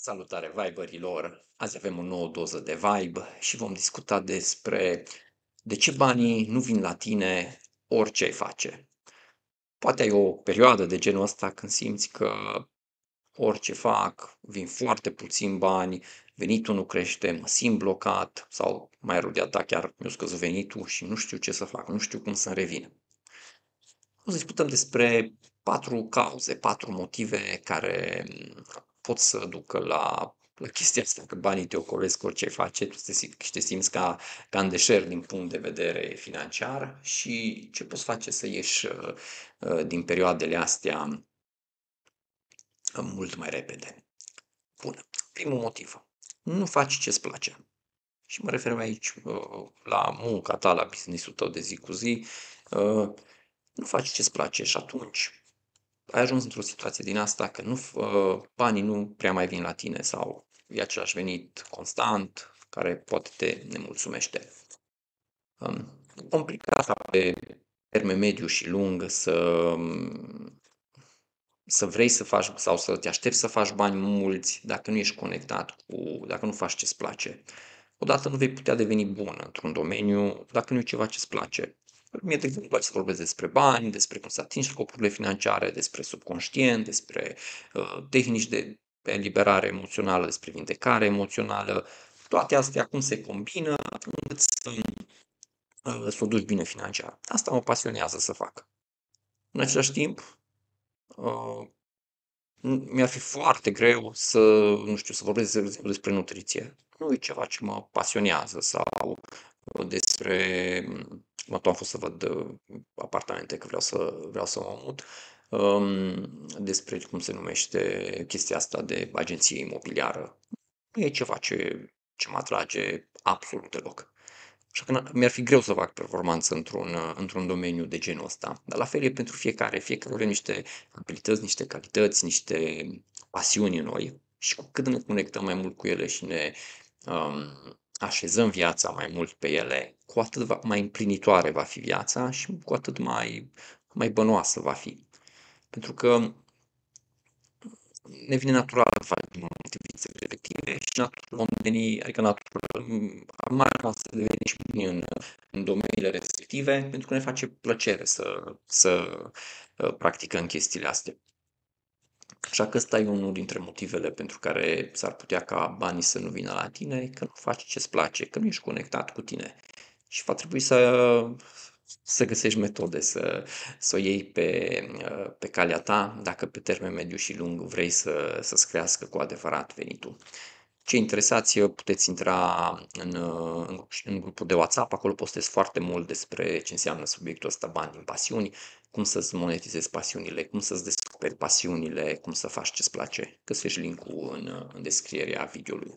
Salutare Viberilor! Azi avem o nouă doză de vibe și vom discuta despre de ce banii nu vin la tine orice ai face. Poate ai o perioadă de genul ăsta când simți că orice fac, vin foarte puțin bani, venitul nu crește, mă simt blocat sau mai rău de atât chiar mi-a scăzut venitul și nu știu ce să fac, nu știu cum să-mi revină. O să discutăm despre 4 cauze, 4 motive care pot să ducă la chestia asta, că banii te ocolesc orice face, tu te simți ca în deșert din punct de vedere financiar și ce poți face să ieși din perioadele astea mult mai repede. Bun. Primul motiv. Nu faci ce-ți place. Și mă refer aici la munca ta, la business-ul tău de zi cu zi. Nu faci ce-ți place și atunci ai ajuns într-o situație din asta că banii nu prea mai vin la tine sau e același venit constant care poate te nemulțumește. Complicat ca pe termen mediu și lung să vrei să faci sau să te aștepți să faci bani mulți dacă nu ești conectat dacă nu faci ce-ți place. Odată nu vei putea deveni bun într-un domeniu dacă nu e ceva ce-ți place. Mie, de exemplu, îmi place să vorbesc despre bani, despre cum să atingi scopurile financiare, despre subconștient, despre tehnici de eliberare emoțională, despre vindecare emoțională. Toate astea cum se combină încât să o duci bine financiar. Asta mă pasionează să fac. În același timp, uh, mi-ar fi foarte greu nu știu, să vorbesc, de exemplu, despre nutriție. Nu e ceva ce mă pasionează sau despre am fost să văd apartamente, că vreau să mă mut, despre cum se numește chestia asta de agenție imobiliară. Nu e ceva ce mă atrage absolut deloc. Așa că mi-ar fi greu să fac performanță într-un domeniu de genul ăsta. Dar la fel e pentru fiecare. Fiecare avem niște abilități, niște calități, niște pasiuni în noi și cu cât ne conectăm mai mult cu ele și ne așezăm viața mai mult pe ele, cu atât mai împlinitoare va fi viața și cu atât mai bănoasă va fi. Pentru că ne vine natural să facem activitățile respective și natural vom deveni, adică natural, am mare șansă să devenim și buni în domeniile respective, pentru că ne face plăcere să practicăm chestiile astea. Așa că ăsta e unul dintre motivele pentru care s-ar putea ca banii să nu vină la tine, că nu faci ce-ți place, că nu ești conectat cu tine. Și va trebui să găsești metode să o iei pe calea ta, dacă pe termen mediu și lung vrei să-ți crească cu adevărat venitul. Cei interesați puteți intra în grupul de WhatsApp, acolo postez foarte mult despre ce înseamnă subiectul ăsta, bani din pasiuni, cum să-ți monetizezi pasiunile, cum să-ți descoperi pasiunile, cum să faci ce-ți place. Găsești link-ul în descrierea videoului.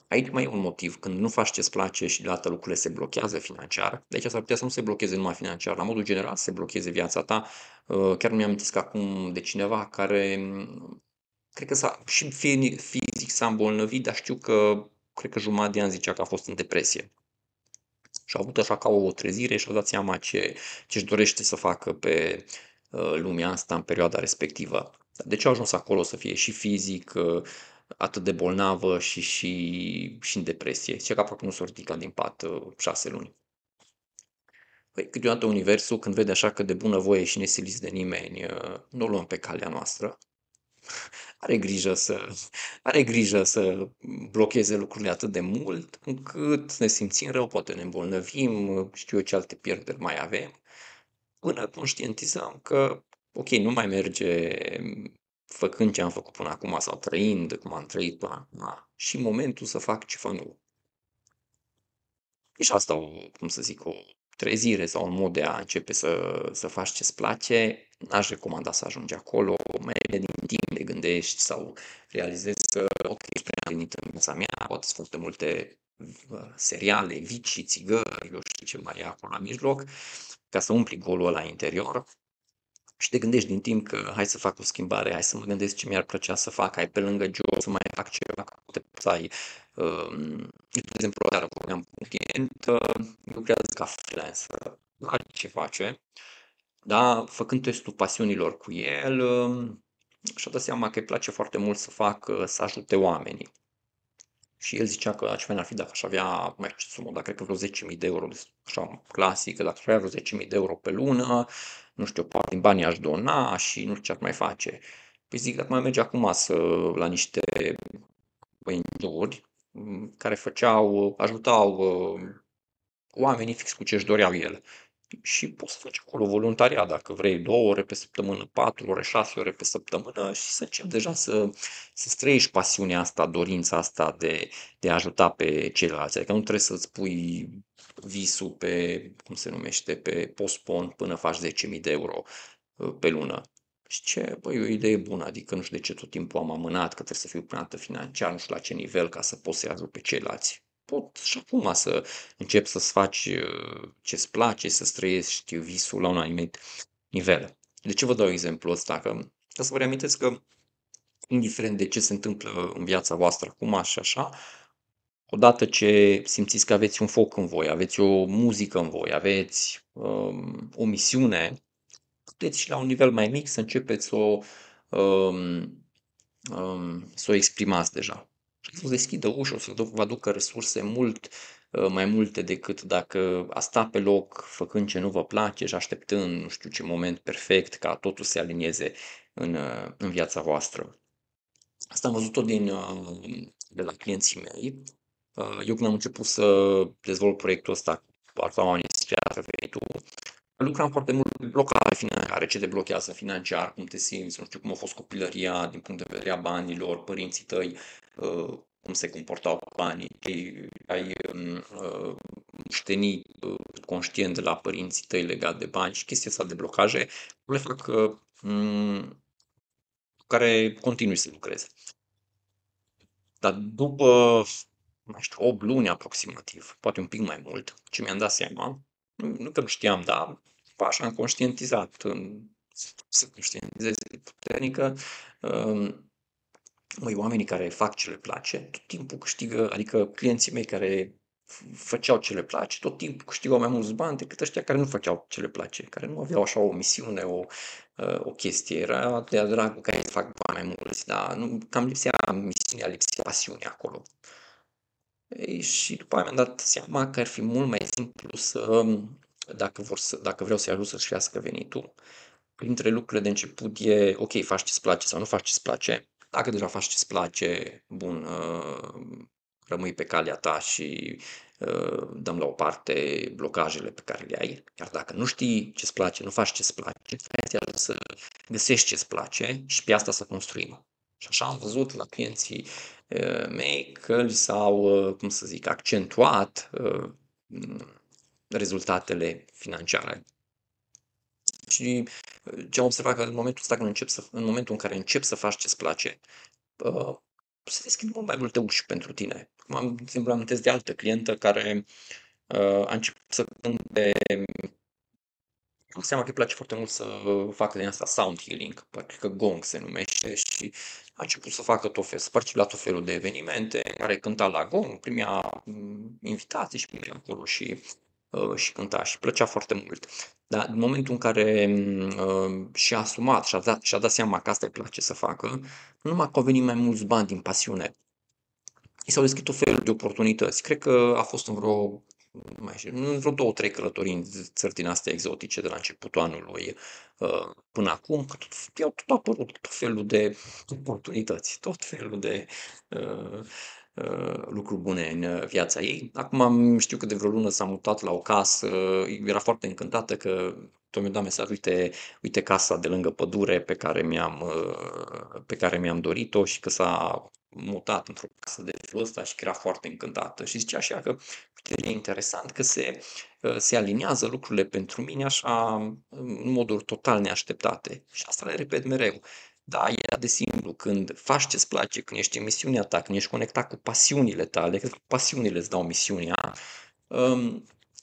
Aici mai e un motiv, când nu faci ce-ți place și deodată lucrurile se blochează financiar, deci s-ar putea să nu se blocheze numai financiar, la modul general se blocheze viața ta. Chiar mi-am amintesc acum de cineva care cred că și fizic s-a îmbolnăvit, dar știu că cred că jumătate de an zicea că a fost în depresie. Și a avut așa ca o trezire și a dat seama ce își dorește să facă pe lumea asta în perioada respectivă. De ce a ajuns acolo să fie și fizic atât de bolnavă și în depresie? Ce că aproape nu s-a ridicat din pat 6 luni. Păi, câteodată universul, când vede așa că de bunăvoie și nesiliți de nimeni, nu o luăm pe calea noastră, are grijă să are grijă să blocheze lucrurile atât de mult, încât ne simțim rău, poate ne îmbolnăvim, știu eu ce alte pierderi mai avem, până conștientizăm că, ok, nu mai merge făcând ce am făcut până acum sau trăind cum am trăit până acum și momentul să fac ceva nou. E și asta cum să zic, o trezire sau un mod de a începe să faci ce-ți place. N-aș recomanda să ajungi acolo, mai bine din timp te gândești sau realizezi că, ok, ești prea împlinit în viața mea, poate sunt foarte multe seriale, vicii, țigări, eu știu ce mai e acolo la mijloc, ca să umpli golul ăla interior și te gândești din timp că hai să fac o schimbare, hai să mă gândesc ce mi-ar plăcea să fac, hai pe lângă job să mai fac ceva, că poate să ai, de exemplu, o seară vorbeam cu un client, lucrează ca freelancer, are ce face, dar făcând testul pasiunilor cu el, și-a dat seama că îi place foarte mult să facă, să ajute oamenii. Și el zicea că ce fain ar fi dacă aș avea, mai știu ce sumă, dar cred că vreo 10.000 de euro, așa clasică, dacă aș avea vreo 10.000 de euro pe lună, nu știu, parte din banii aș dona și nu știu ce ar mai face. Păi zic, dacă mai merge acum la niște ONG-uri care ajutau oamenii fix cu ce își doreau ele. Și poți să faci acolo voluntariat dacă vrei 2 ore pe săptămână, 4 ore, 6 ore pe săptămână și să începi deja să trăiești pasiunea asta, dorința asta de a ajuta pe ceilalți. Adică nu trebuie să-ți pui visul pe, cum se numește, pe postpon până faci 10.000 de euro pe lună. Și ce, băi, e o idee bună, adică nu știu de ce tot timpul am amânat, că trebuie să fiu planită financiar, nu știu la ce nivel, ca să pot să-i ajut pe ceilalți. Pot și acum să începi să-ți faci ce-ți place, să-ți trăiești visul la un anumit nivel. De ce vă dau exemplul ăsta? Ca să vă reamintesc că, indiferent de ce se întâmplă în viața voastră acum și așa, odată ce simțiți că aveți un foc în voi, aveți o muzică în voi, aveți o misiune, puteți și la un nivel mai mic să începeți um, să o exprimați deja. Și să vă deschidă ușa, o să vă aducă resurse mult mai multe decât dacă a sta pe loc făcând ce nu vă place și așteptând nu știu ce moment perfect ca totul să se alinieze în viața voastră. Asta am văzut-o de la clienții mei. Eu când am început să dezvolt proiectul ăsta cu alta oamenii spre venitul, lucram foarte mult pe blocare financiare, ce te blochează financiar, cum te simți, nu știu cum a fost copilăria din punct de vedere a banilor, părinții tăi, cum se comportau cu banii, ai moștenit conștient de la părinții tăi legat de bani și chestia asta de blocaje, le fac cu care continui să lucrez. Dar după, mai știu, 8 luni aproximativ, poate un pic mai mult, ce mi-am dat seama, nu că nu știam, dar așa am conștientizat, să conștientizez puternică, măi, oamenii care fac ce le place, tot timpul câștigă, adică clienții mei care făceau ce le place, tot timpul câștigau mai mulți bani decât ăștia care nu făceau ce le place, care nu aveau așa o misiune, o chestie. Era de-a dragul ca ei să fac bani mai mulți, dar nu, cam lipsea misiunea, lipsea pasiunea acolo. Ei, și după aia mi-am dat seama că ar fi mult mai simplu dacă vreau să-i ajut să-și crească venitul, printre lucrurile de început e, ok, faci ce-ți place sau nu faci ce-ți place. Dacă deja faci ce-ți place, bun, rămâi pe calea ta și dăm la o parte blocajele pe care le ai. Iar dacă nu știi ce-ți place, nu faci ce-ți place, hai să găsești ce-ți place și pe asta să construim. Și așa am văzut la clienții mei că li s-au, cum să zic, accentuat rezultatele financiare. Și ce am observat că în momentul ăsta în momentul în care începi să faci ce-ți place, uh, se deschid mult mai multe uși pentru tine. Cum de exemplu, amintesc de altă clientă care a început să cânte, am seama că îi place foarte mult să facă din asta sound healing, cred că gong se numește și a început să facă să participe la tot felul de evenimente în care cânta la gong, primea invitații și primea acolo și cânta și plăcea foarte mult. Dar în momentul în care și-a asumat și-a dat seama că asta îi place să facă, nu numai că au venit mai mulți bani din pasiune, i s-au deschis tot felul de oportunități. Cred că a fost mai știu, în vreo 2-3 călătorii în țări din astea exotice de la începutul anului până acum, că i-au tot apărut tot felul de oportunități, tot felul de uh, lucruri bune în viața ei. Acum știu că de vreo lună s-a mutat la o casă, era foarte încântată că tot mi-a dat mesaj, uite casa de lângă pădure pe care mi-am dorit-o și că s-a mutat într-o casă de felul ăsta și că era foarte încântată. Și zicea așa că, uite, e interesant că se aliniază lucrurile pentru mine așa în moduri total neașteptate. Și asta le repet mereu. Da, e de simplu, când faci ce-ți place, când ești în misiunea ta, când ești conectat cu pasiunile tale, cred că pasiunile îți dau misiunea,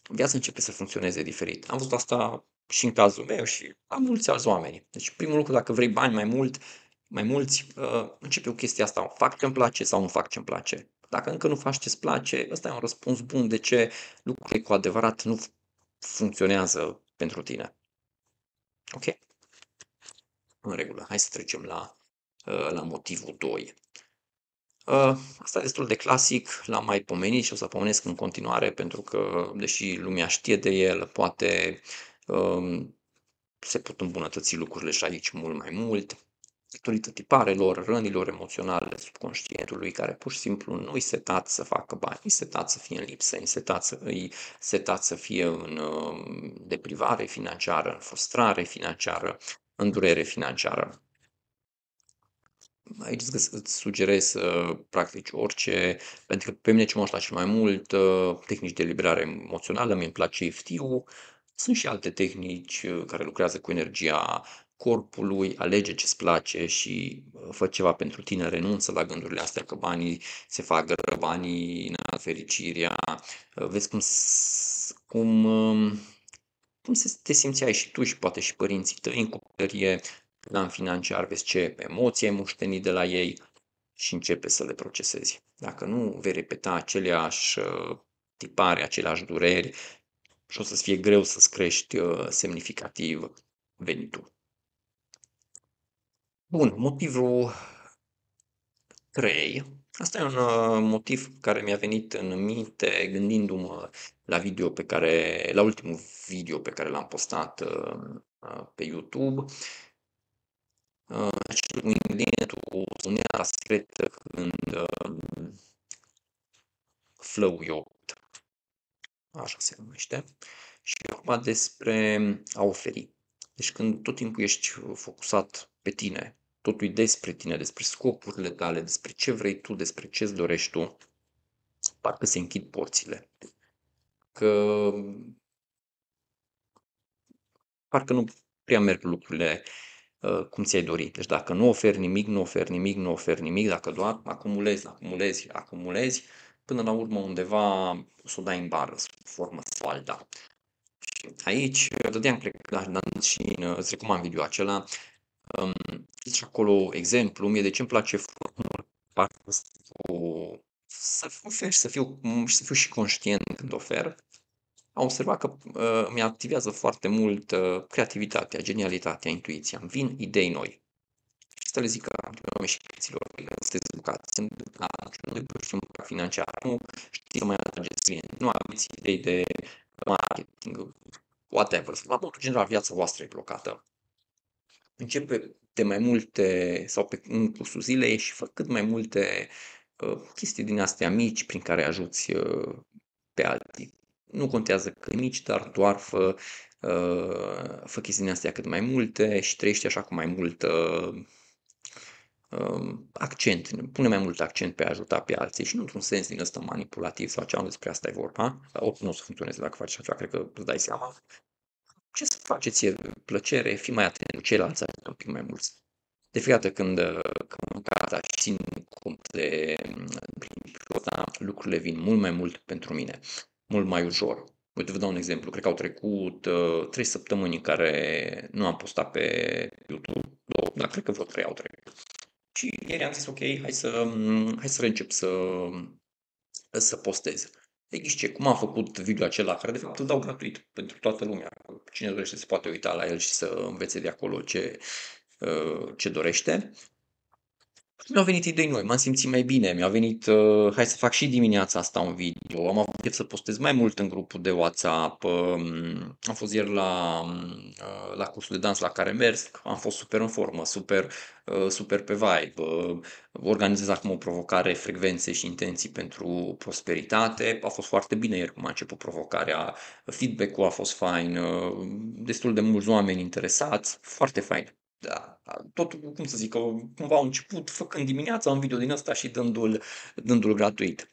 viața începe să funcționeze diferit. Am văzut asta și în cazul meu și la mulți alți oameni. Deci primul lucru, dacă vrei bani mai mulți, începe cu chestia asta, fac ce-mi place sau nu fac ce-mi place. Dacă încă nu faci ce-ți place, ăsta e un răspuns bun de ce lucrurile cu adevărat nu funcționează pentru tine. Ok? În regulă. Hai să trecem la la motivul 2. Asta e destul de clasic, l-am mai pomenit și o să pomenesc în continuare pentru că, deși lumea știe de el, poate se pot îmbunătăți lucrurile și aici mult mai mult, datorită tiparelor, rănilor emoționale subconștientului, care pur și simplu nu-i setat să facă bani, e setat să fie în lipsă, e setat să fie în deprivare financiară, în frustrare financiară, în durere financiară. Aici îți sugerez să practici orice, pentru că pe mine ce mă ajută cel mai mult, tehnici de eliberare emoțională, mi-mi place EFT-ul. Sunt și alte tehnici care lucrează cu energia corpului, alege ce-ți place și fă ceva pentru tine, renunță la gândurile astea că banii se fac rău, banii fericirea. Vezi cum te simțeai și tu și poate și părinții tăi în copilărie, plan financiar, vezi ce emoții ai moștenit de la ei și începe să le procesezi. Dacă nu, vei repeta aceleași tipare, aceleași dureri și o să-ți fie greu să-ți crești semnificativ venitul. Bun, motivul 3. Asta e un motiv care mi-a venit în minte gândindu-mă la ultimul video pe care l-am postat pe YouTube. Și ingredientul unealta secretă când flow yogurt, așa se numește, și e vorba despre a oferi. Deci când tot timpul ești focusat pe tine, totul e despre tine, despre scopurile tale, despre ce vrei tu, despre ce-ți dorești tu, parcă se închid porțile. Că parcă nu prea merg lucrurile cum ți-ai dori. Deci dacă nu oferi nimic, nu oferi nimic, nu oferi nimic, dacă doar acumulezi, acumulezi, acumulezi, până la urmă undeva o să o dai în bară, sub formă sau alta. Și aici dădeam, cred că și îți recomand video acela, zice acolo exemplu, mie de ce îmi place foarte mult partea asta să oferi, să fiu și conștient când ofer. Am observat că mi activează foarte mult creativitatea, genialitatea, intuiția. Îmi vin idei noi. Și să le zic că și clienților, că sunteți educați, nu știm financiar, nu știți să mai atrageți clienți, nu aveți idei de marketing, whatever. La modul general, viața voastră e blocată. Începe de mai multe, sau în cursul zilei și fă cât mai multe chestii din astea mici prin care ajuți pe alții. Nu contează că mici, dar doar fă chestii din astea cât mai multe și trăiește așa cu mai mult accent, pune mai mult accent pe a ajuta pe alții și nu într-un sens din ăsta manipulativ sau ceva, despre asta e vorba. Oricum nu o să funcționeze dacă faci așa, cred că îți dai seama. Ce să face ție plăcere, fii mai atent cu ceilalți, ajută un pic mai mulți. De fiecare dată când gata și țin cont de principiul ăsta, lucrurile vin mult mai mult pentru mine, mult mai ușor. Uite, vă dau un exemplu. Cred că au trecut 3 săptămâni în care nu am postat pe YouTube, dar cred că vreo 3 au trecut. Și ieri am zis, ok, hai să reîncep să postez. E ghișce, cum am făcut video acela, care de fapt îl dau gratuit pentru toată lumea. Cine dorește se poate uita la el și să învețe de acolo ce dorește. Mi-au venit idei noi, m-am simțit mai bine, mi-a venit, hai să fac și dimineața asta un video, am avut chef să postez mai mult în grupul de WhatsApp, am fost ieri la cursul de dans la care mers, am fost super în formă, super pe vibe, organizez acum o provocare frecvențe și intenții pentru prosperitate, a fost foarte bine ieri cum a început provocarea, feedback-ul a fost fain, destul de mulți oameni interesați, foarte fain. Da, totul, cum să zic, că cumva au început făcând dimineața un video din ăsta și dându-l gratuit.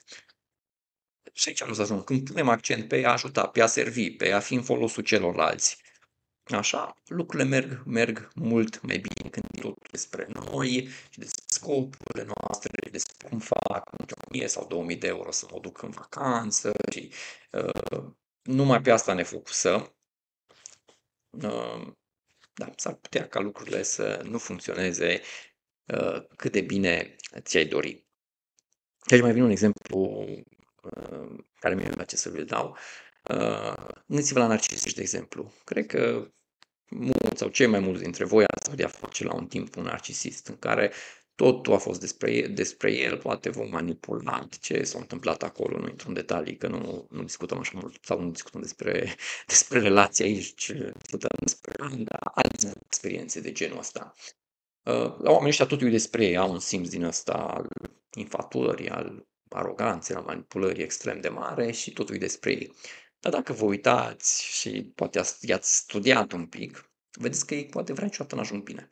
Și aici am să ajung. Când punem accent pe a ajuta, pe a servi, pe a fi în folosul celorlalți, așa, lucrurile merg mult mai bine când e totul despre noi și despre scopurile noastre, despre cum fac 1000 sau 2000 de euro să mă duc în vacanță și numai pe asta ne focusăm. Da, s-ar putea ca lucrurile să nu funcționeze cât de bine ți-ai dori. Și aici mai vine un exemplu care mi-e place să vi-l dau. Gândiți-vă la narcisiști, de exemplu. Cred că mulți sau cei mai mulți dintre voi ați avut de-a face la un timp un narcisist în care totul a fost despre el, poate vom manipula ce s-a întâmplat acolo, nu intru în detalii, că nu discutăm așa mult, sau nu discutăm despre, despre relații aici, ci discutăm despre alte experiențe de genul ăsta. Oamenii ăștia totul e despre ei, au un simț din ăsta al infatuării, al aroganței, al manipulării extrem de mare și totul e despre ei. Dar dacă vă uitați și poate i-ați studiat un pic, vedeți că ei cu adevărat niciodată n-ajung bine.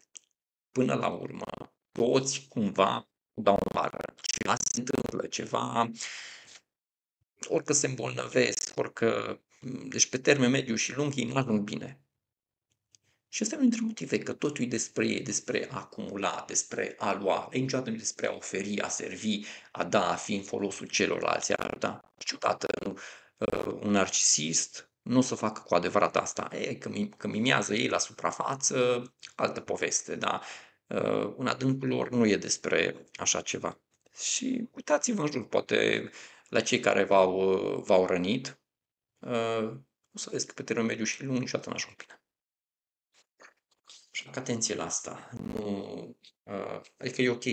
Până la urmă, toți cumva dau în bară. Ceva se întâmplă, ceva, orică se îmbolnăvesc, orică... Deci pe termen mediu și lung ei nu ajung bine. Și ăsta e unul dintre motive, că totul e despre ei, despre a acumula, despre a lua, e niciodată nu e despre a oferi, a servi, a da, a fi în folosul celorlalți, a da. Niciodată nu. Un narcisist nu o să facă cu adevărat asta. Că mimează ei la suprafață, altă poveste, da. În adâncul lor nu e despre așa ceva. Și uitați-vă în jur, poate la cei care v-au rănit, o să vezi că pe termen mediu și lung niciodată n-ajung bine. Și atenție la asta. Nu, adică e ok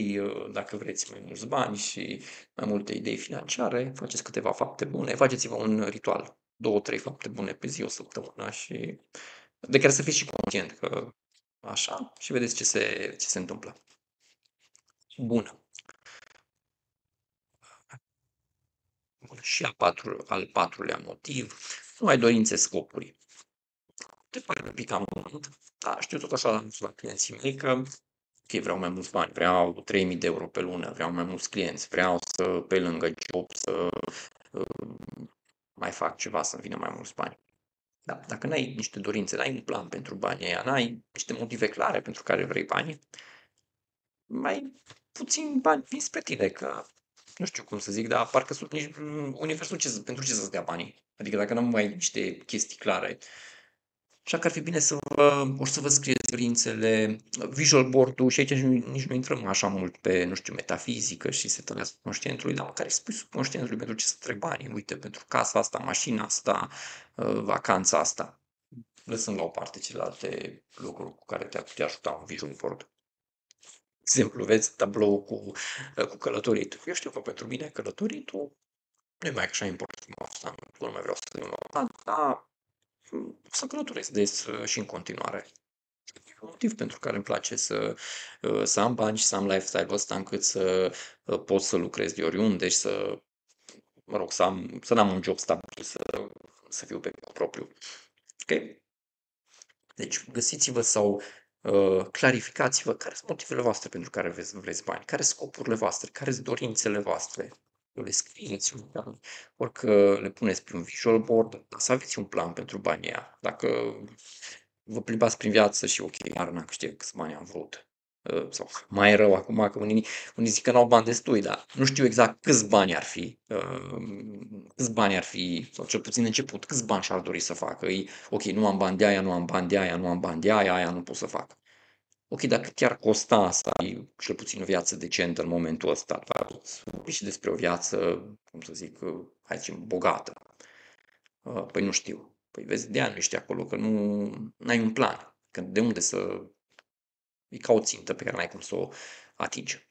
dacă vreți mai mulți bani și mai multe idei financiare, faceți câteva fapte bune, faceți-vă un ritual, 2-3 fapte bune pe zi, o săptămână și de care să fiți și conștient că așa și vedeți ce se întâmplă. Bună. Bun. Și al patrulea motiv, nu ai dorințe scopuri. Te pare un pic amuzant, dar știu tot așa la clienții mei că ok, vreau mai mulți bani, vreau 3.000 de euro pe lună, vreau mai mulți clienți, vreau să, pe lângă job, să uh, mai fac ceva să-mi vină mai mulți bani. Da, dacă n-ai niște dorințe, n-ai un plan pentru banii ăia, n-ai niște motive clare pentru care vrei bani, mai puțin bani vin spre tine, că nu știu cum să zic, dar parcă sunt nici, universul pentru ce să-ți dea banii? Adică dacă nu mai ai niște chestii clare, așa că ar fi bine să vă scrieți dorințele, visual board-ul și aici nici nu intrăm așa mult pe, nu știu, metafizică și setarea subconștientului, dar măcar îi spui subconștientului pentru ce să trec banii, uite, pentru casa asta, mașina asta, vacanța asta. Lăsând la o parte celelalte lucruri cu care te-ar putea ajuta un visual board. De exemplu, vezi tablou cu călătoritul. Eu știu că pentru mine călătoritul nu e mai așa important cum asta, nu mai vreau să fiu dar să călătoresc des și în continuare. E un motiv pentru care îmi place să am bani și să am lifestyle-ul ăsta încât să pot să lucrez de oriunde și să, mă rog, să n-am un job stabil, să fiu pe cont propriu. Ok? Deci găsiți-vă sau clarificați-vă care sunt motivele voastre pentru care vreți bani, care sunt scopurile voastre, care sunt dorințele voastre. Le scrieți, orică le puneți pe un visual board, dar să aveți un plan pentru banii ăia. Dacă vă plimbați prin viață și ok, iar n-am câștigat câți bani am vrut. Sau mai rău acum, că unii zic că n-au bani destui, dar nu știu exact câți bani ar fi, câți bani ar fi, sau cel puțin început, câți bani și-ar dori să facă. Ok, nu am bani de aia, nu am bani de aia, nu am bani de aia, aia nu pot să fac. Ok, dacă chiar costa să ai cel puțin o viață decentă în momentul ăsta, dar și despre o viață, cum să zic, hai să zicem, bogată. Păi nu știu. Păi vezi, de nu ești acolo, că nu ai un plan. Că de unde să... E ca o țintă pe care n-ai cum să o atingi.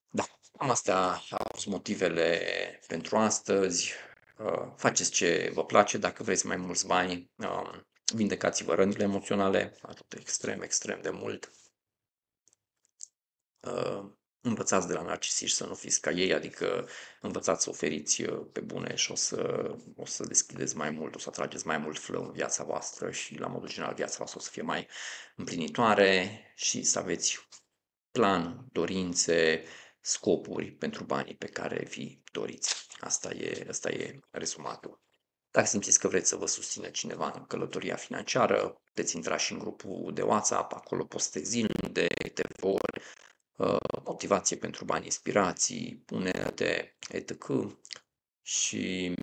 Da, cam astea au fost motivele pentru astăzi. Faceți ce vă place, dacă vreți mai mulți bani, vindecați-vă rănile emoționale, ajută extrem, extrem de mult. Învățați de la narcisiști să nu fiți ca ei, adică învățați să oferiți pe bune și o să deschideți mai mult, o să atrageți mai mult flow în viața voastră și la modul general viața voastră o să fie mai împlinitoare și să aveți plan, dorințe, scopuri pentru banii pe care vi doriți. Asta e rezumatul. Dacă simțiți că vreți să vă susține cineva în călătoria financiară, puteți intra și în grupul de WhatsApp, acolo postez zilnic de câteva ori, motivație pentru bani, inspirații, unelte, etc. Și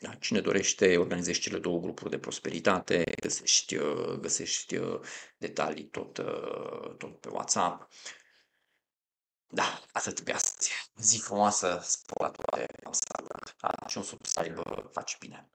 da, cine dorește, organizezi cele două grupuri de prosperitate, găsești detalii tot pe WhatsApp. Da, atât pe astăzi. Zi frumoasă, spor la toate, am salutat. Și un sub să aibă, face bine.